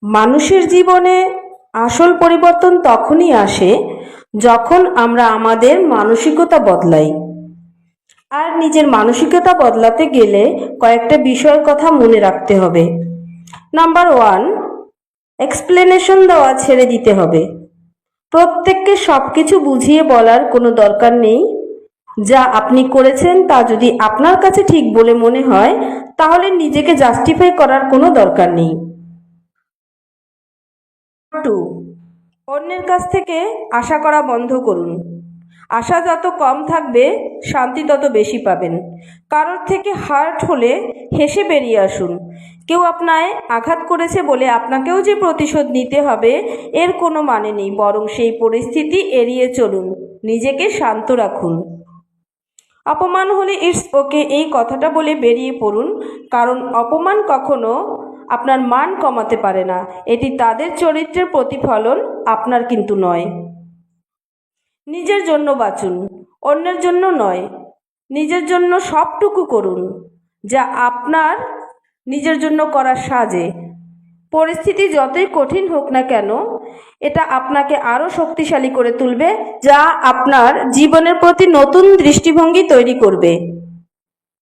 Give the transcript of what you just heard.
মানুষের জীবনে আসল পরিবর্তন তখনই আসে যখন আমরা আমাদের মানসিকতা বদলাই। আর নিজের মানসিকতা বদলাতে গেলে কয়েকটা বিষয়ের কথা মনে রাখতে হবে। নাম্বার 1, এক্সপ্লেনেশন দেওয়া ছেড়ে দিতে হবে। প্রত্যেককে সবকিছু বুঝিয়ে বলার কোনো দরকার নেই। যা আপনি করেছেন তা যদি আপনার কাছে ঠিক বলে মনে হয়, তাহলে নিজেকে জাস্টিফাই করার কোনো দরকার নেই। 2, অন্যের কাছ থেকে আশা করা বন্ধ করুন। আশা যত কম থাকবে, শান্তি তত বেশি পাবেন। কারোর থেকে হার্ট হলে হেসে বেরিয়ে আসুন। কেউ আপনায় আঘাত করেছে বলে আপনাকেও যে প্রতিশোধ নিতে হবে এর কোনো মানে নেই, বরং সেই পরিস্থিতি এড়িয়ে চলুন। নিজেকে শান্ত রাখুন। অপমান হলে ইটস ওকে এই কথাটা বলে বেরিয়ে পড়ুন, কারণ অপমান কখনো আপনার মান কমাতে পারে না। এটি তাদের চরিত্রের প্রতিফলন, আপনার কিন্তু নয়। নিজের জন্য বাঁচুন, অন্যের জন্য নয়। নিজের জন্য সবটুকু করুন যা আপনার নিজের জন্য করার সাজে। পরিস্থিতি যতই কঠিন হোক না কেন, এটা আপনাকে আরও শক্তিশালী করে তুলবে, যা আপনার জীবনের প্রতি নতুন দৃষ্টিভঙ্গি তৈরি করবে।